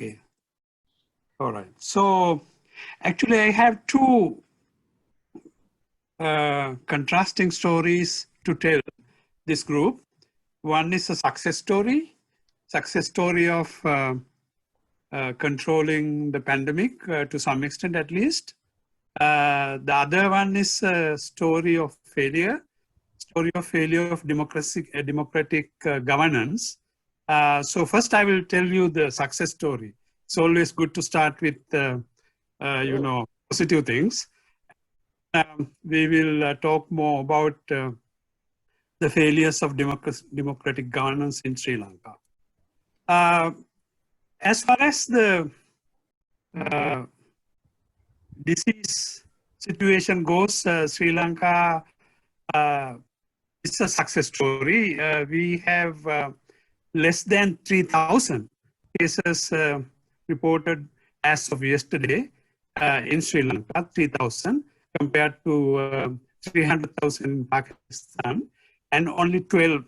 Okay. All right. So actually, I have two contrasting stories to tell this group. One is a success story of controlling the pandemic to some extent at least. The other one is a story of failure of democratic governance. So first I will tell you the success story. It's always good to start with, positive things. We will talk more about the failures of democratic governance in Sri Lanka. As far as the disease situation goes, Sri Lanka is a success story. We have less than 3,000 cases reported as of yesterday in Sri Lanka, 3,000 compared to 300,000 in Pakistan, and only 12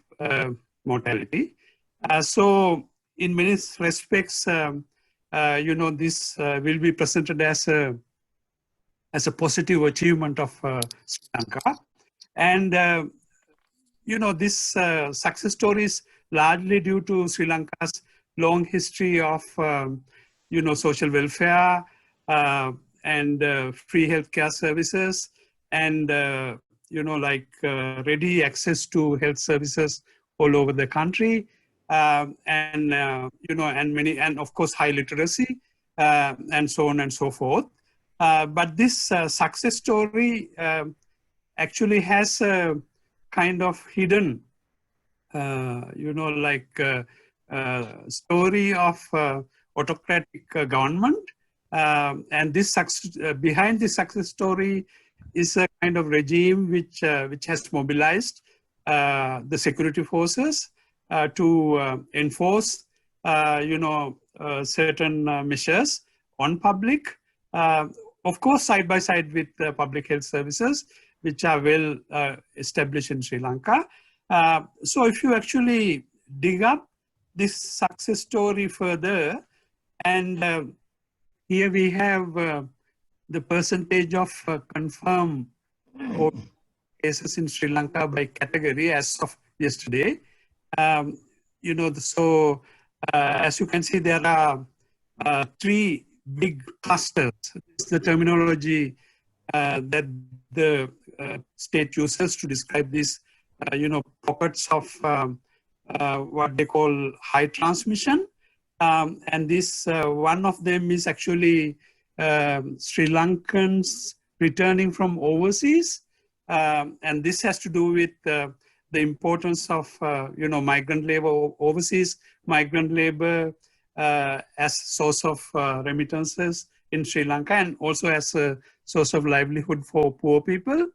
mortality. So in many respects, this will be presented as a positive achievement of Sri Lanka. And, this success story is largely due to Sri Lanka's long history of, social welfare and free healthcare services and, ready access to health services all over the country. And of course, high literacy and so on and so forth. But this success story actually has a kind of hidden, story of autocratic government. And this behind this success story is a kind of regime which has mobilized the security forces to enforce, certain measures on public, of course, side by side with public health services, which are well established in Sri Lanka. So if you actually dig up this success story further, and here we have the percentage of confirmed cases in Sri Lanka by category as of yesterday. As you can see, there are three big clusters. It's the terminology that the state uses to describe these, pockets of what they call high transmission. And this, one of them is actually Sri Lankans returning from overseas. And this has to do with the importance of, migrant labor, overseas migrant labor as source of remittances in Sri Lanka, and also as a source of livelihood for poor people.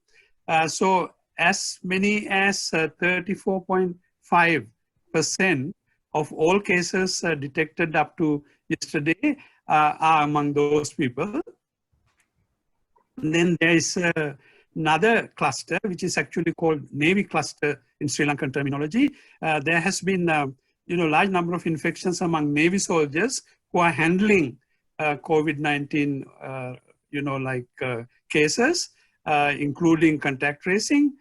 So as many as 34.5% of all cases detected up to yesterday are among those people. And then there is another cluster, which is actually called Navy cluster in Sri Lankan terminology. There has been, large number of infections among Navy soldiers who are handling COVID-19, cases, including contact tracing.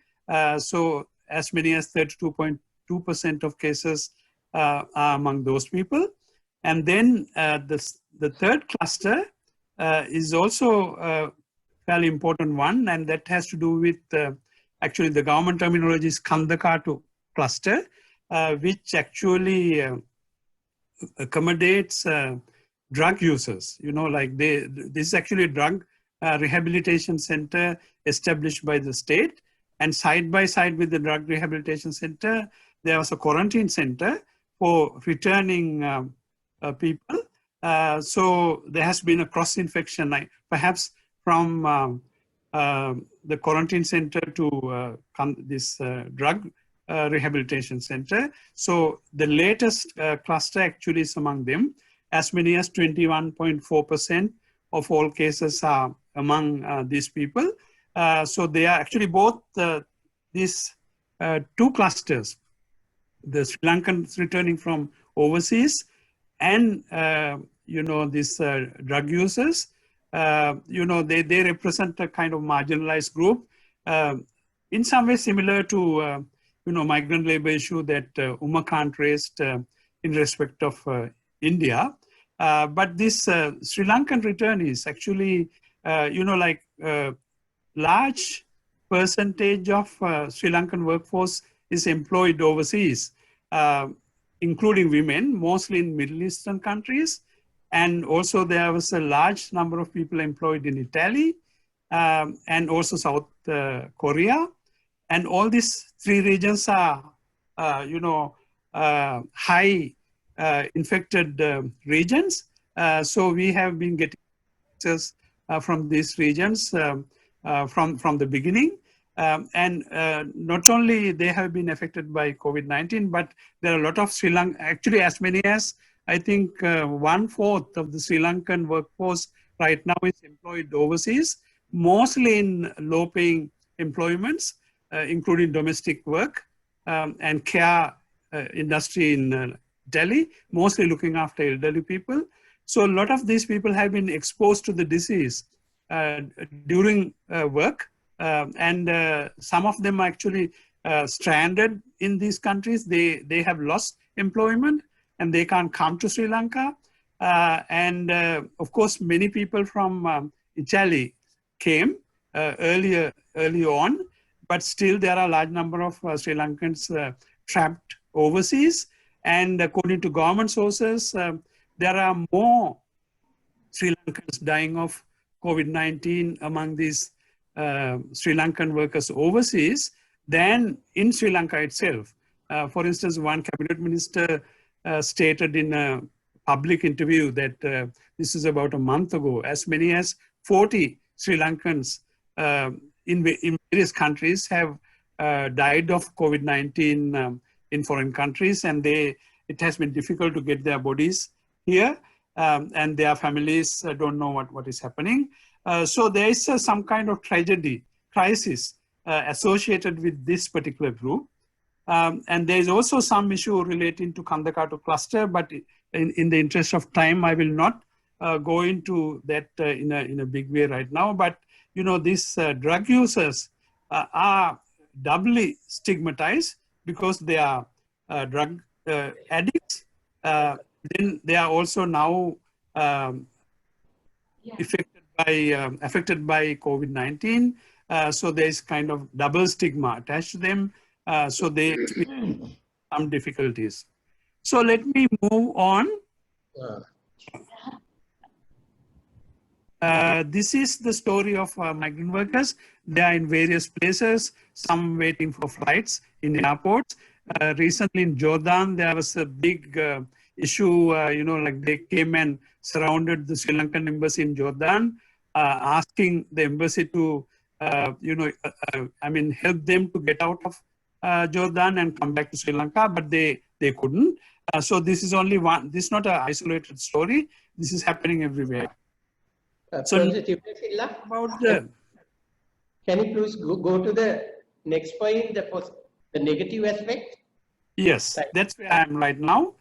So as many as 32.2% of cases are among those people. And then the third cluster is also a fairly important one, and that has to do with, actually the government terminology is Kandakatu cluster, which actually accommodates drug users. This is actually a drug rehabilitation center established by the state, and side by side with the drug rehabilitation center, there was a quarantine center for returning people. So there has been a cross-infection, perhaps from the quarantine center to this drug rehabilitation center. So the latest cluster actually is among them. As many as 21.4% of all cases are among these people. So they are actually both these two clusters, the Sri Lankans returning from overseas and these drug users. They represent a kind of marginalized group, in some way similar to, migrant labor issue that Umakant raised in respect of India. But this Sri Lankan return is actually, large percentage of Sri Lankan workforce is employed overseas, including women, mostly in Middle Eastern countries. And also there was a large number of people employed in Italy and also South Korea. And all these three regions are, high infected regions. So we have been getting cases from these regions from the beginning. And not only they have been affected by COVID-19, but there are a lot of Sri Lankan, actually as many as, I think 1/4 of the Sri Lankan workforce right now is employed overseas, mostly in low-paying employments, including domestic work and care industry in Delhi, mostly looking after elderly people. So a lot of these people have been exposed to the disease during work, and some of them are actually stranded in these countries. They have lost employment and they can't come to Sri Lanka. Of course, many people from Italy came early on, but still there are a large number of Sri Lankans trapped overseas. And according to government sources, there are more Sri Lankans dying of COVID-19 among these Sri Lankan workers overseas than in Sri Lanka itself. For instance, one cabinet minister stated in a public interview that this is about a month ago, as many as 40 Sri Lankans in various countries have died of COVID-19 in foreign countries, and it has been difficult to get their bodies here, and their families don't know what is happening. So there is some kind of crisis associated with this particular group. And there is also some issue relating to Kandakatu cluster, but in the interest of time, I will not go into that in a big way right now. But these drug users are doubly stigmatized because they are drug addicts. Then they are also now affected by COVID-19. So there is kind of double stigma attached to them. So they experience some difficulties. So let me move on. This is the story of migrant workers. They are in various places, some waiting for flights in airports. Recently in Jordan, there was a big issue, like they came and surrounded the Sri Lankan embassy in Jordan, asking the embassy to, help them to get out of Jordan and come back to Sri Lanka, but they couldn't. So this is only one, this is not an isolated story. This is happening everywhere. So about the, can you please go to the next point, the negative aspect? Yes, that's where I am right now.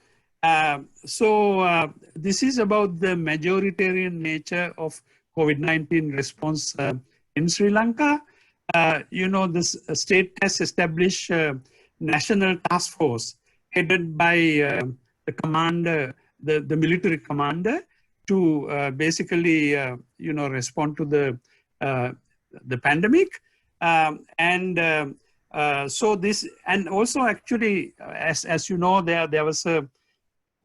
This is about the majoritarian nature of COVID-19 response in Sri Lanka. This state has established a national task force headed by the commander, the military commander, to basically, respond to the pandemic. So this, and also actually, as you know, there was a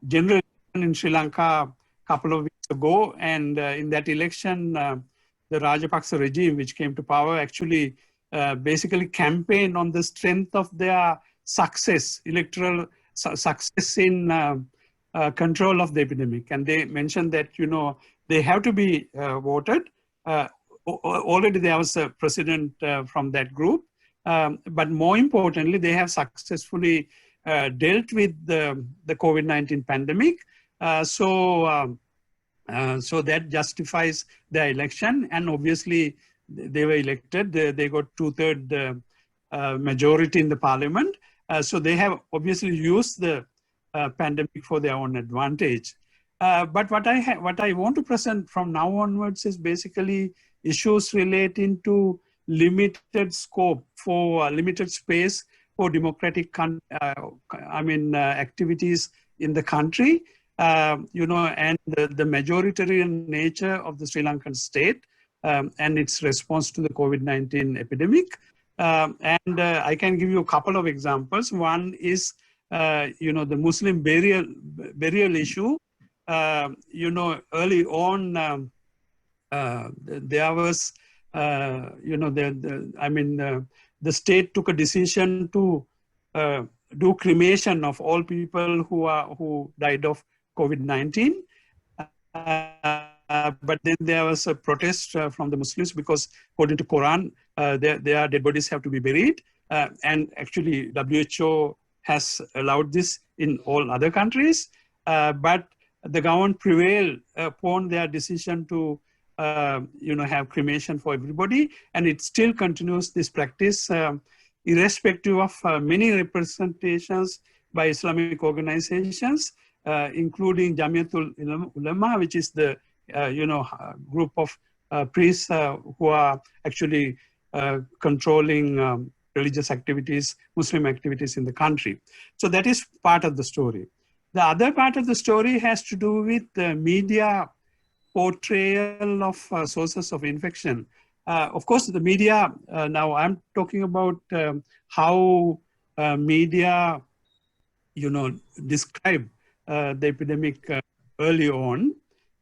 general election in Sri Lanka a couple of weeks ago, and in that election, the Rajapaksa regime, which came to power, actually basically campaigned on the strength of their electoral success in control of the epidemic. And they mentioned that, they have to be voted. Already there was a president from that group. But more importantly, they have successfully dealt with the COVID-19 pandemic. So that justifies their election. And obviously, they were elected. They got 2/3 majority in the parliament. So they have obviously used the pandemic for their own advantage. But what I want to present from now onwards is basically issues relating to limited scope for limited space for democratic activities in the country, and the majoritarian nature of the Sri Lankan state and its response to the COVID-19 epidemic. I can give you a couple of examples. One is, the Muslim burial issue. Early on, there was, the state took a decision to do cremation of all people who died of COVID-19. But then there was a protest from the Muslims because, according to Quran, their dead bodies have to be buried. And actually, WHO has allowed this in all other countries. But the government prevailed upon their decision to, have cremation for everybody. And it still continues this practice, irrespective of many representations by Islamic organizations, including Jamiatul Ulama, which is the group of priests who are actually controlling religious activities, Muslim activities in the country. So that is part of the story. The other part of the story has to do with the media portrayal of sources of infection. Of course, the media, now I'm talking about how media, describe the epidemic early on.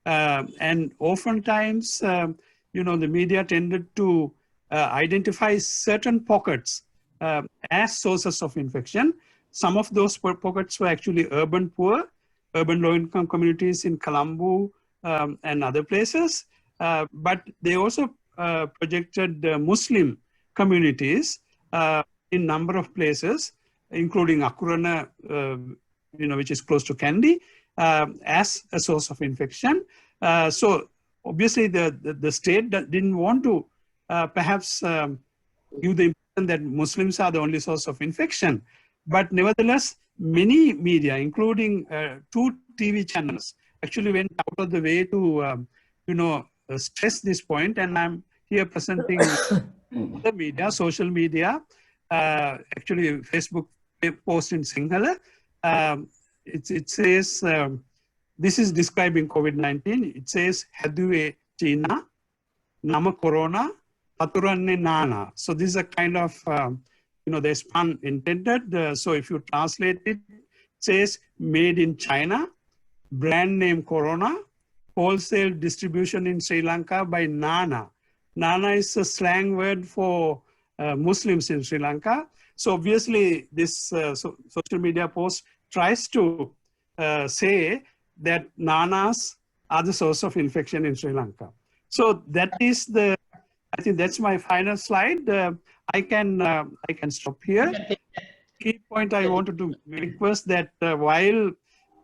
And oftentimes, the media tended to identify certain pockets as sources of infection. Some of those pockets were actually urban poor, urban low-income communities in Colombo and other places. But they also projected Muslim communities in number of places, including Akurana, which is close to Kandy, as a source of infection. So obviously the state didn't want to perhaps give the impression that Muslims are the only source of infection. But nevertheless, many media, including 2 TV channels, actually went out of the way to, stress this point. And I'm here presenting the media, social media, actually Facebook post in Sinhala. It says, this is describing COVID-19. It says, Haduwe China, Nama Corona, Paturanne Nana. So this is a kind of, there's pun intended. So if you translate it, it says made in China, brand name Corona, wholesale distribution in Sri Lanka by Nana. Nana is a slang word for Muslims in Sri Lanka. So obviously this social media post tries to say that Nanas are the source of infection in Sri Lanka. So that is I think that's my final slide. I can stop here. Key point I wanted to make was that while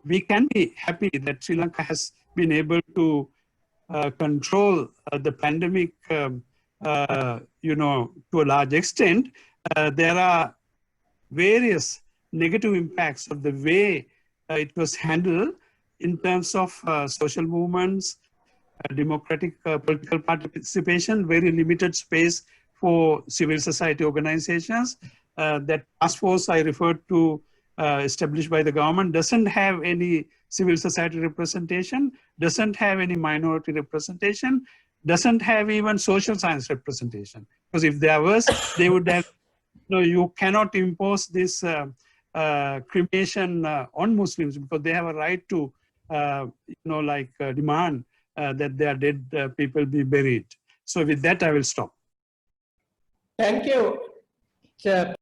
we can be happy that Sri Lanka has been able to control the pandemic, to a large extent, there are various negative impacts of the way it was handled in terms of social movements, democratic political participation, very limited space for civil society organizations. That task force I referred to, established by the government, doesn't have any civil society representation, doesn't have any minority representation, doesn't have even social science representation. Because if there was, they would have, you cannot impose this cremation on Muslims because they have a right to, demand that their dead people be buried. So with that, I will stop. Thank you, Chair.